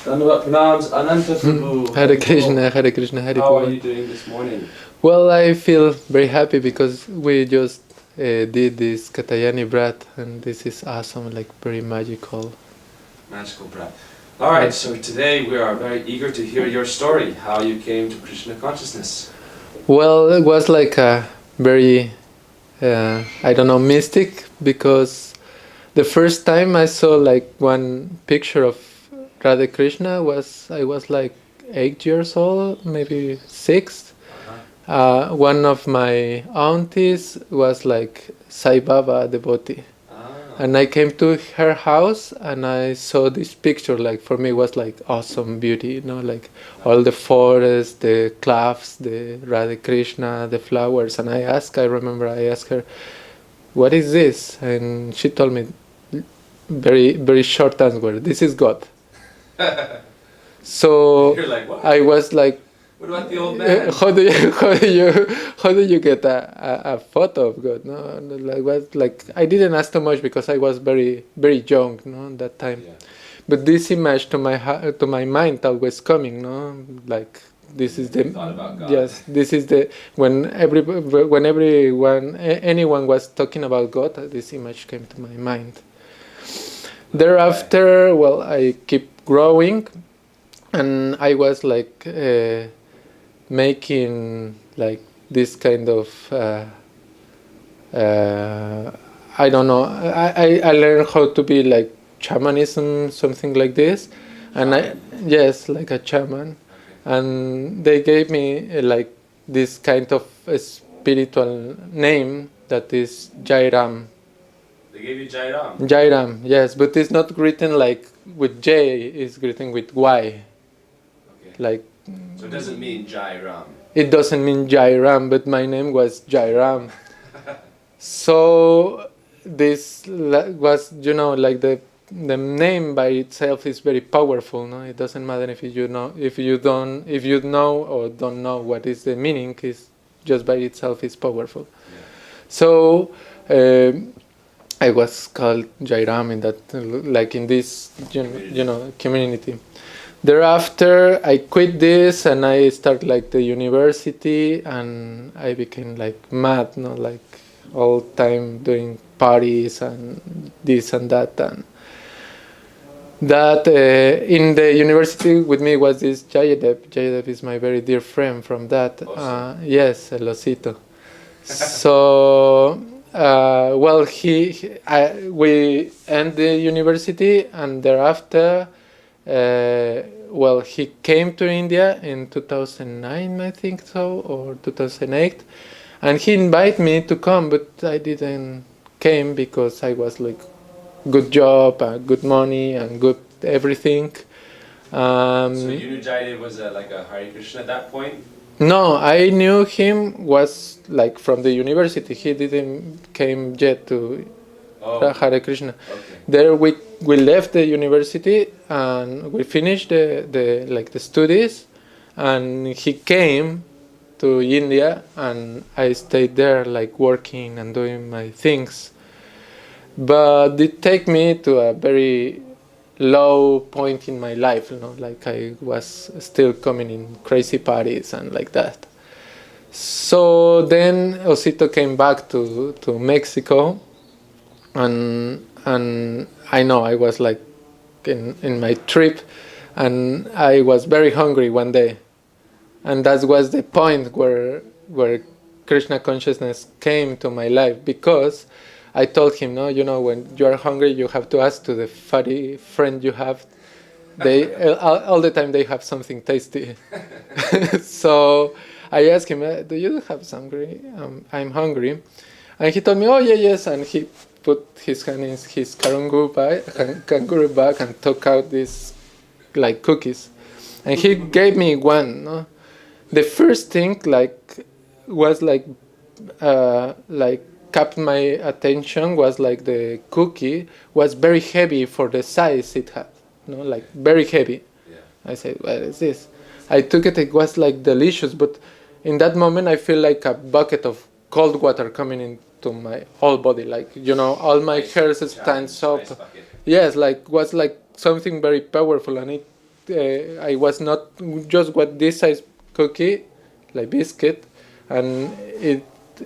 Dhanavad pranams, Ananta Prabhu. Hare Krishna, Hare Krishna, Hare How are Krishna. you doing this morning? Well, I feel very happy because we just did this Katayani Brat, and this is awesome, like very magical. Magical breath. Alright, so today we are very eager to hear your story, how you came to Krishna consciousness. Well, it was like a very, I don't know, mystic, because the first time I saw like one picture of Radha Krishna I was like 8 years old, maybe 6. One of my aunties was like Sai Baba devotee. And I came to her house and I saw this picture. Like for me, it was like awesome beauty, like all the forest, the clouds, the Radha Krishna, the flowers. And I remember I asked her, "What is this?" And she told me, very very short answer, "This is God." So You're like, what? I was like, what about the old man? How do you get a photo of God? No, like I didn't ask too much because I was very very young, that time. Yeah. But this image to my mind always coming, like this is the thought about God. Yes, this is the when anyone was talking about God, this image came to my mind. Thereafter, well, I keep growing, and I was like making like this kind of I don't know. I learned how to be like shamanism, something like this, and yes, like a shaman, and they gave me like this kind of spiritual name that is Jairam. They gave you Jairam? Jairam, yes, but it's not written like with J, it's written with Y. Okay. Like. So it doesn't mean Jairam? It doesn't mean Jairam, but my name was Jairam. So this was, like the name by itself is very powerful. No, it doesn't matter if you know or don't know what is the meaning. Is just by itself is powerful. Yeah. So I was called Jairam in that, like in this, community. Thereafter, I quit this and I started like the university, and I became like mad, like all time doing parties and this and that. And that in the university with me was this Jayadev. Jayadev is my very dear friend from that. Yes, El Osito. So, well, we end the university, and thereafter, well, he came to India in 2009, I think so, or 2008, and he invited me to come, but I didn't came because I was like good job, good money, and good everything. So you knew Jayadev was like a Hare Krishna at that point? No, I knew him was like from the university. He didn't came yet to Hare Krishna. Okay. There we left the university and we finished the studies, and he came to India and I stayed there like working and doing my things. But it took me to a very low point in my life, like I was still coming in crazy parties and like that. So then Osito came back to Mexico, and I know I was like in my trip, and I was very hungry one day, and that was the point where Krishna consciousness came to my life, because I told him, when you are hungry, you have to ask to the furry friend you have. They all the time they have something tasty. So I asked him, "Do you have something? I'm hungry," and he told me, "Oh yeah, yes," and he put his hand in his kangaroo bag and took out these like cookies, and he gave me one. No? The first thing was kept my attention was like the cookie was very heavy for the size it had, like very heavy. Yeah. I said, "What is this?" I took it. It was like delicious, but in that moment I feel like a bucket of cold water coming into my whole body, like all my hairs stands up. Yes, like was like something very powerful, and it I was not just what this size cookie, like biscuit, and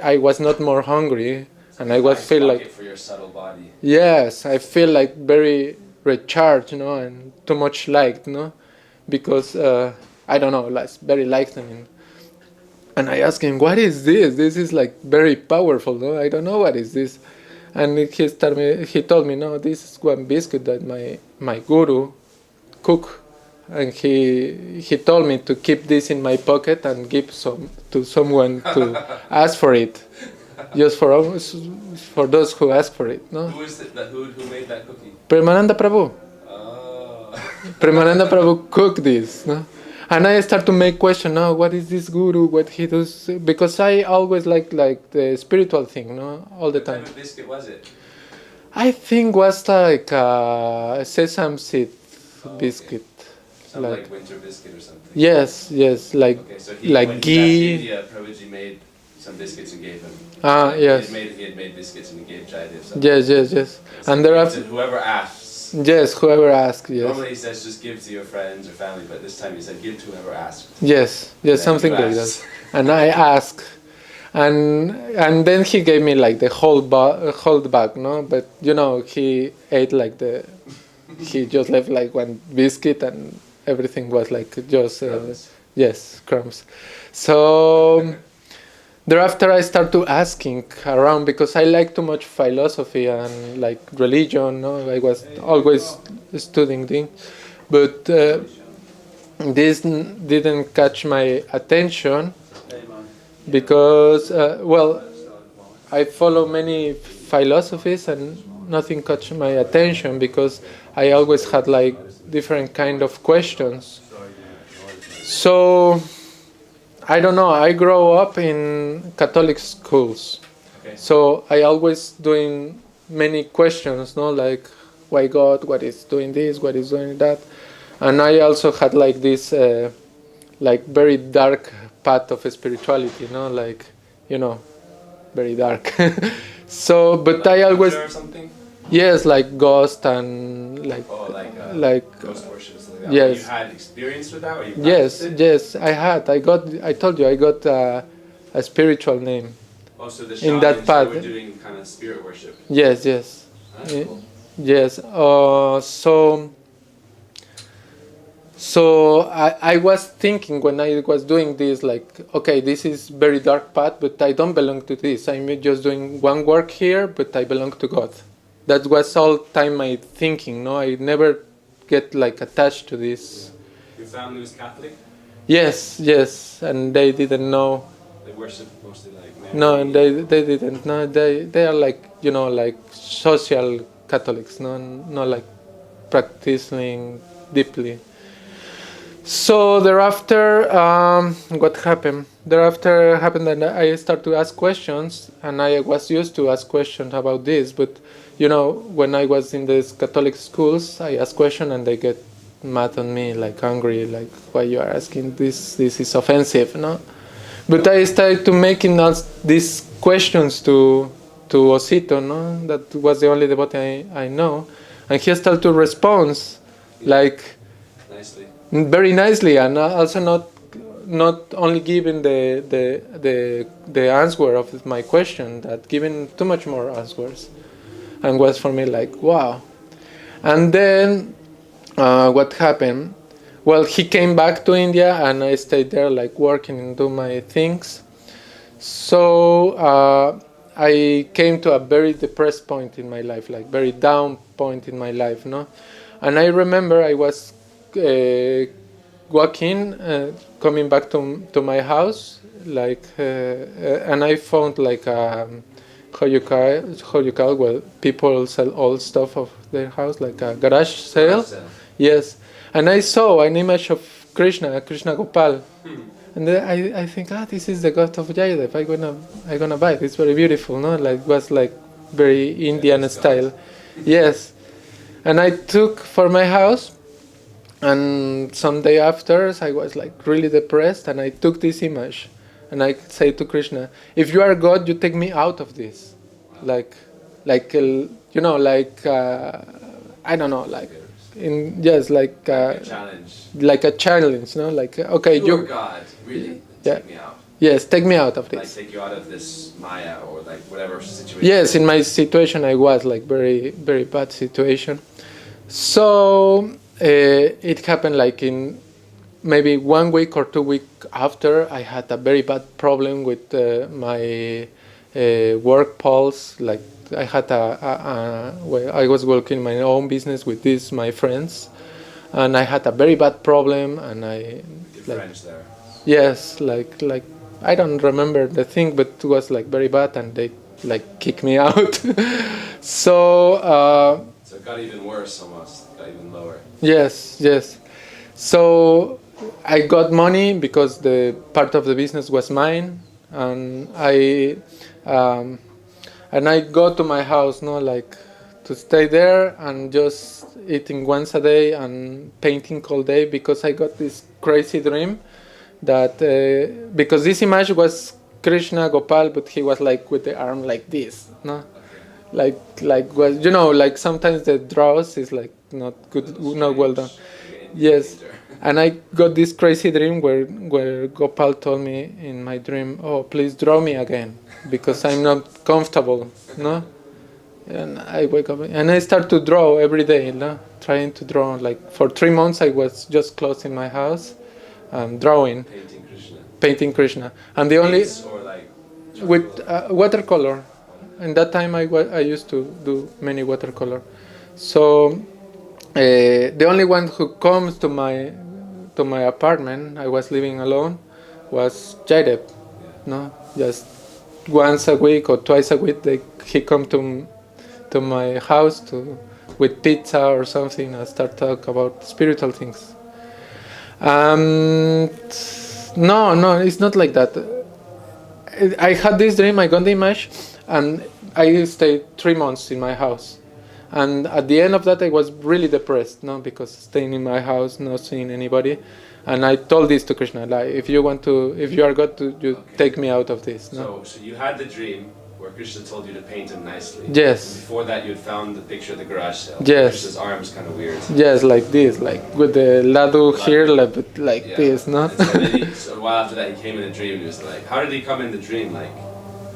I was not more hungry, and I was Nice feel bucket like for your subtle body. yes, I feel like very recharged, and too much liked, because I don't know, like very liked him. And I asked him, "What is this? This is like very powerful, no? I don't know what is this." And he told me, "No, this is one biscuit that my guru cook, and he told me to keep this in my pocket and give some to someone to ask for it, just for those who ask for it, no?" Who is it? Who made that cookie? Premananda Prabhu. Oh. Premananda Prabhu cooked this, no? And I start to make question now, what is this guru, what he does? Because I always like the spiritual thing, no? All the What time. type of biscuit was it? I think was like a sesame seed biscuit. Something like winter biscuit or something. Yes, like Okay, so like when ghee. he was in India, Prabhuji made some biscuits and gave him. Yes. He had made biscuits and he gave Jaydev some. Yes. And there are Whoever asks. yes, whoever asks. Yes. Normally he says just give to your friends or family, but this time he said give to whoever asked. Yes, Then something you like asked. that. And I asked, and then he gave me like the whole bag, no? But he ate like he just left like one biscuit, and everything was like just Crumbs. yes, crumbs. So thereafter I start to asking around because I like too much philosophy and like religion, no? I was always studying things, but this didn't catch my attention because I follow many philosophies and nothing caught my attention because I always had like different kind of questions. So I don't know, I grow up in Catholic schools. Okay. So I always doing many questions, no, like why God, what is doing this, what is doing that. And I also had like this like very dark path of spirituality, like very dark. So but Like I always or something? yes, like ghost and like Ghost worship or something like that. yes. You had experience with that or you yes practiced it? I told you I got a spiritual name. Oh, so the in that shamans, path. they were doing kind of spirit worship. Yes. That's Eh, cool. Yes. So I was thinking when I was doing this, like, okay, this is very dark path, but I don't belong to this. I'm just doing one work here, but I belong to God. That was all time my thinking. No, I never get like attached to this. Your family was Catholic? Yes, and they didn't know. They worship mostly like Mary? No, they didn't. No, they are like like social Catholics. No, not like practicing deeply. So thereafter, what happened? Thereafter happened that I started to ask questions, and I was used to ask questions about this. But when I was in these Catholic schools, I ask questions and they get mad on me, like angry, like why you are asking this? This is offensive, no? But I started to making these questions to Osito, no? That was the only devotee I know, and he started to respond, like. Nicely. Very nicely, and also not only giving the answer of my question, that giving too much more answers, and was for me like wow. And then what happened? Well, he came back to India, and I stayed there like working and do my things. So I came to a very depressed point in my life, like very down point in my life, no. And I remember I was walking, coming back to my house, like, and I found like how you call well, people sell old stuff of their house, like a garage sale. Yes, and I saw an image of Krishna Gopal, and then I think, this is the god of Jayadev. I'm gonna buy it. It's very beautiful, no? Like was like very Indian style. Yes, and I took for my house. And some day after, I was like really depressed, and I took this image, and I say to Krishna, "If you are God, you take me out of this, like I don't know, like Like a challenge. Like a challenge, no? Like okay, you God, really take me out. Yes, take me out of this. Like take you out of this Maya or like whatever situation. Yes, in my situation, I was like very very bad situation. So it happened like in maybe 1 week or 2 weeks after. I had a very bad problem with my work pulse. Like I had well, I was working my own business with these my friends, and I had a very bad problem. And I your friends there. Yes, like I don't remember the thing, but it was like very bad, and they like kicked me out. So. So it got even worse almost. It got even lower. Yes, yes. So I got money because the part of the business was mine, and I go to my house, no, like to stay there and just eating once a day and painting all day, because I got this crazy dream that because this image was Krishna Gopal, but he was like with the arm like this, no, like was like sometimes the draws is like not good, not well done. Yes, and I got this crazy dream where Gopal told me in my dream, "Oh, please draw me again, because I'm not comfortable." No, and I wake up and I start to draw every day. No, trying to draw. Like for 3 months, I was just closed in my house, drawing, painting Krishna, and the only with watercolor. In that time, I used to do many watercolor. So the only one who comes to my apartment, I was living alone, was Jaireb. No, just once a week or twice a week, he come to my house with pizza or something and start talk about spiritual things. No, it's not like that. I had this dream. I got the image, and I stayed 3 months in my house. And at the end of that, I was really depressed, no, because staying in my house, not seeing anybody. And I told this to Krishna, like, if you are God, take me out of this. No? So you had the dream where Krishna told you to paint him nicely. Yes. Before that, you had found the picture of the garage sale. Yes. Krishna's arms kind of weird. Yes, like this, like with the ladu here, like this, no? So a while after that, he came in a dream. And he was like, how did he come in the dream? Like,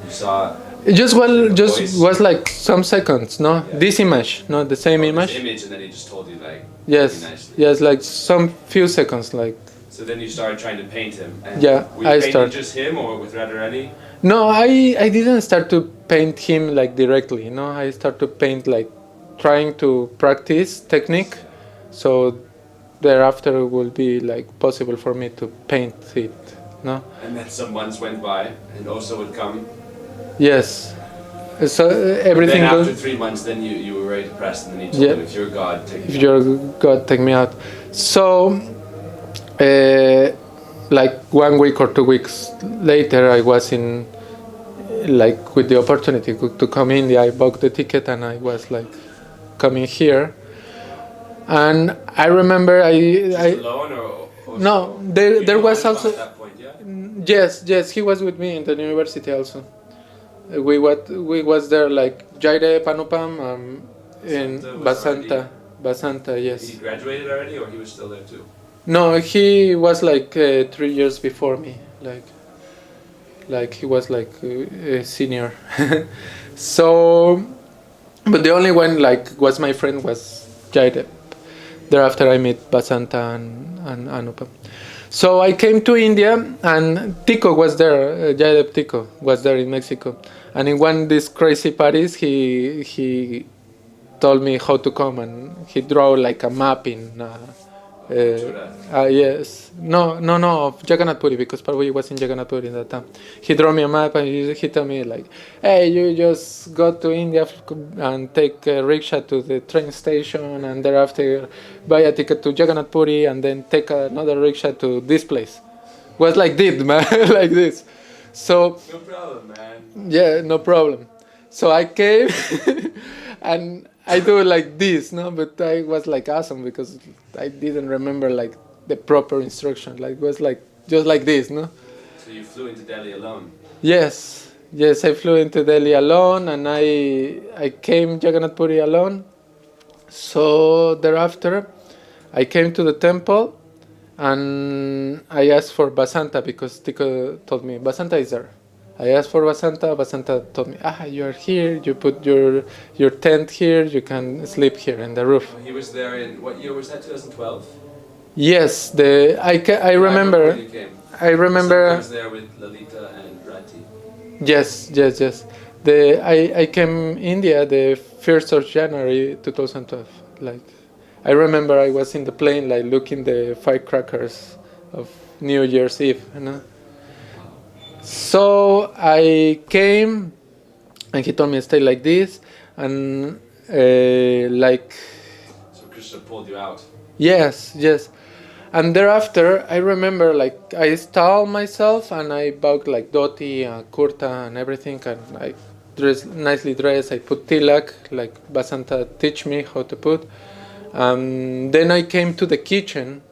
you saw. It just was like some seconds, no? Yeah. This image, no, the same image. This image, and then he just told you like. Yes, nicely. Yes, like some few seconds, like. So then you started trying to paint him. And yeah, were you painting just him, or with Radharani? No, I didn't start to paint him like directly. No, I started to paint like trying to practice technique, so thereafter it will be like possible for me to paint it. No. And then some months went by, and also would come. Yes. So everything. Then after 3 months, then you were very depressed, and then he told you, if you're God, take me out. If you're God, take me out. So, like 1 week or 2 weeks later, I was in, like, with the opportunity to come in. I bought the ticket, and I was like coming here. And I remember alone or no, there was also. At that point, yeah? Yes, he was with me in the university also. We was there like Jaireb, Anupam, in Basanta, yes. He graduated already, or he was still there too? No, he was like 3 years before me, like he was like a senior. So, but the only one like was my friend was Jaireb. Thereafter I met Basanta and Anupam. So I came to India, and Tico was there. Jaireb Tico was there in Mexico, and in one of these crazy parties, he told me how to come, and he drew like a map in. Yes, no, of Jagannath Puri, because Prabhuji was in Jagannath Puri in that time. He drew me a map, and he told me like, "Hey, you just go to India and take a rickshaw to the train station, and thereafter buy a ticket to Jagannath Puri, and then take another rickshaw to this place." Was like this, man, like this. So no problem, man. Yeah, no problem. So I came, and I do it like this, no, but I was like awesome because I didn't remember like the proper instruction. Like it was like just like this, no. So you flew into Delhi alone? Yes, I flew into Delhi alone, and I came Jagannath Puri alone. So thereafter, I came to the temple and I asked for Basanta because Tico told me Basanta is there. I asked for Basanta. Basanta told me, you are here. You put your tent here. You can sleep here in the roof. He was there in, what year was that, 2012? Yes, I remember. When you came. I remember. I was there with Lalita and Rati. Yes. I came India the 1st of January 2012. Like, I remember I was in the plane, like looking the firecrackers of New Year's Eve. So I came, and he told me stay like this, and like. So Krishna pulled you out. Yes. And thereafter, I remember like I styled myself and I bought like dhoti and kurta and everything, and I nicely dressed. I put tilak, like Basanta teach me how to put. Then I came to the kitchen,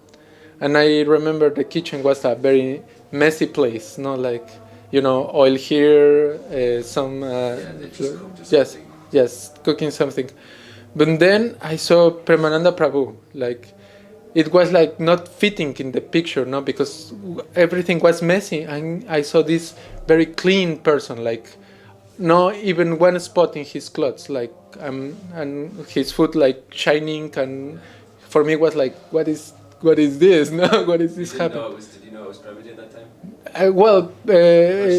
and I remember the kitchen was a very messy place. Like, oil here, some yes, cooking something. But then I saw Premananda Prabhu, like. It was like not fitting in the picture, because everything was messy, and I saw this very clean person, like no even one spot in his clothes, like and his foot like shining, and for me it was like what is this? No, what is this happening? Did you know it was Prabhuji at that time?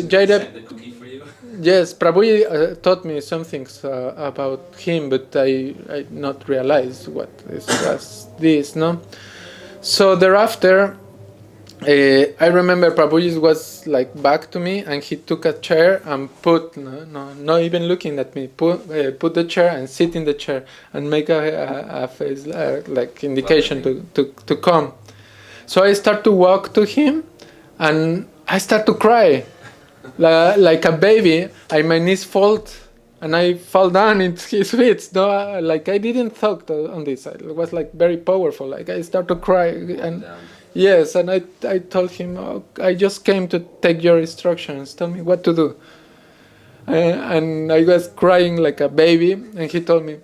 Jairab, the cookie for you? yes, Prabhuji taught me some things about him, but I not realized what was this, no? So thereafter, I remember Prabhuji was like back to me, and he took a chair and put, not even looking at me, put the chair and sit in the chair and make a face like indication to come. So I start to walk to him, and I start to cry. Like a baby, my knees fall, and I fall down into his feet. No, like I didn't thought on this. It was like very powerful. Like I start to cry, and yes, and I told him, I just came to take your instructions. Tell me what to do. And I was crying like a baby, and he told me,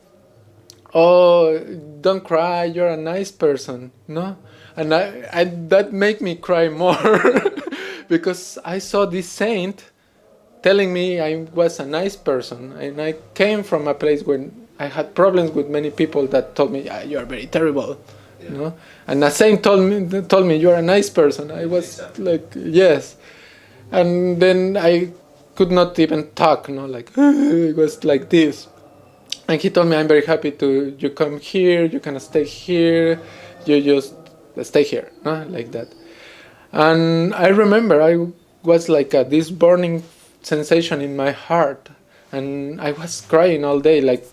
"Oh, don't cry. You're a nice person, no?" And that made me cry more. Because I saw this saint telling me I was a nice person, and I came from a place where I had problems with many people that told me, you are very terrible, And a saint told me you are a nice person. I was like, yes, and then I could not even talk, like it was like this, and he told me, I'm very happy you come here, you can stay here, you just stay here, like that. And I remember I was like this burning sensation in my heart, and I was crying all day, like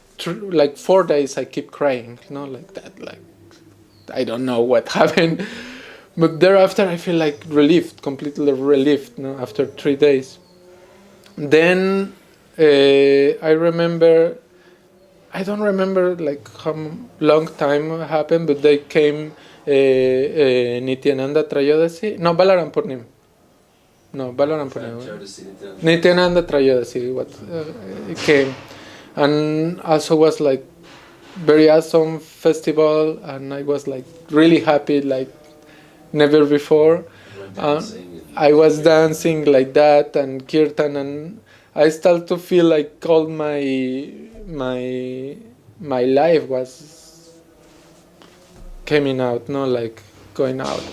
4 days I keep crying, like that, like I don't know what happened, but thereafter I feel like relieved, completely relieved, after 3 days. Then I remember, I don't remember like how long time happened, but they came. Nityananda Trayodasi, Balaram Purnim. Nityananda Trayodasi, what came, and also was like very awesome festival, and I was like really happy, like never before. I was dancing like that and kirtan, and I started to feel like all my life was coming out, like going out.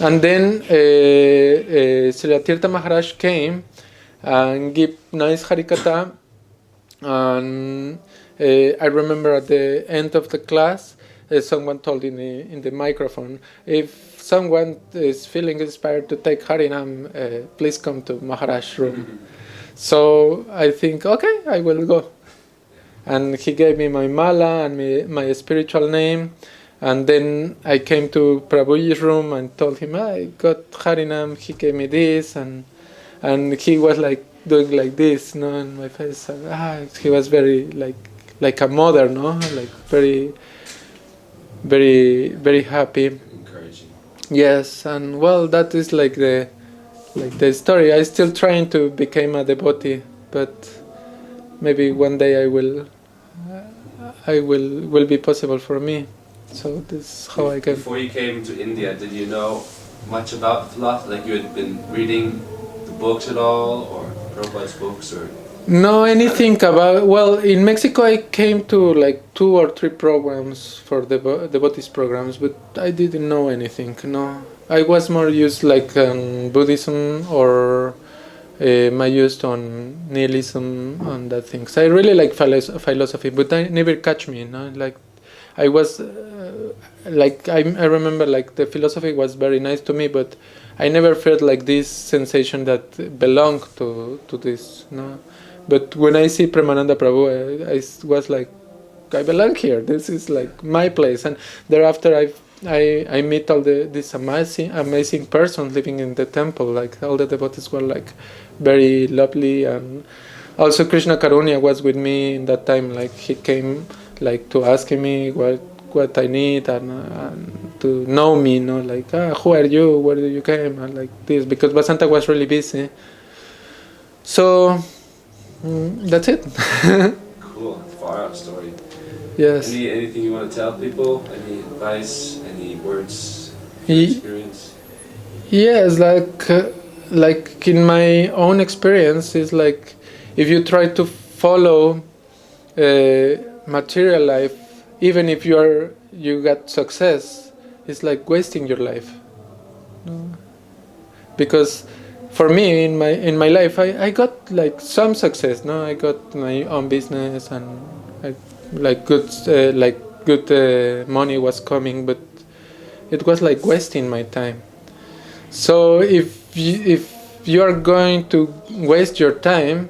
And then Sri Tirtha Maharaj came and gave nice harikatha, and I remember at the end of the class, someone told in the microphone, if someone is feeling inspired to take Harinam, please come to Maharaj's room. So I think, okay, I will go. And he gave me my mala and my spiritual name. And then I came to Prabhuji's room and told him, I got Harinam, he gave me this, and he was like doing like this, in my face. He was very like a mother, like very, very, very happy. Encouraging. Yes, and well, that is like the story. I'm still trying to become a devotee, but maybe one day I will be possible for me. So this is how I can. Before you came to India, did you know much about philosophy? Like you had been reading the books at all, or Prabhupada's books, or? No, anything about. Well, in Mexico, I came to like 2 or 3 programs for the devotees programs, but I didn't know anything. No, I was more used like Buddhism or my used on nihilism and that things. I really like philosophy, but I never catch me. No, like I was like I remember like the philosophy was very nice to me, but I never felt like this sensation that belonged to this. No. But when I see Premananda Prabhu, I was like, I belong here. This is like my place. And thereafter, I meet all these amazing persons living in the temple. Like all the devotees were like very lovely, and also Krishna Karunya was with me in that time. Like he came like to asking me what I need and to know me. Like who are you? Where do you came? And like this, because Basanta was really busy. So. That's it. Cool, far out story. Yes. Anything you want to tell people? Any advice? Any words? Experience? Yes, like in my own experience, is like if you try to follow material life, even if you got success, it's like wasting your life. Because for me, in my life, I got like some success. No, I got my own business and good money was coming, but it was like wasting my time. So if you are going to waste your time,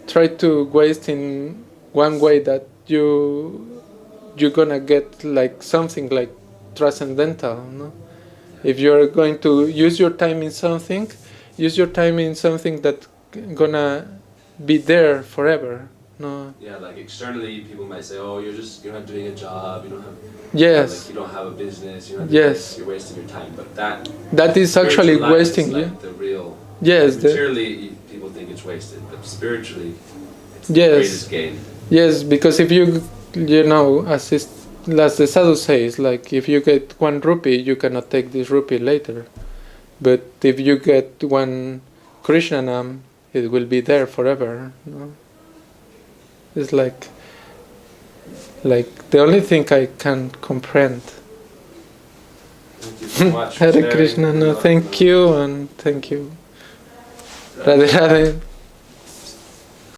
try to waste in one way that you're gonna get like something like transcendental. No? If you're going to use your time in something, use your time in something that's gonna be there forever. No. Yeah, like externally, people might say, "Oh, you're not doing a job. You don't have. Yes. Like you don't have a business. You're not. Yes. You're wasting your time." But that is actually wasting. Is like the real. Yes. Materially, people think it's wasted, but spiritually, it's the yes. greatest gain. Yes, because if as the sadhu says, like if you get 1 rupee, you cannot take this rupee later. But if you get 1 Krishna Nam, it will be there forever. No? It's like the only thing I can comprehend. Thank you so much. Hare Krishna, no, thank you and thank you. Radhe Radhe.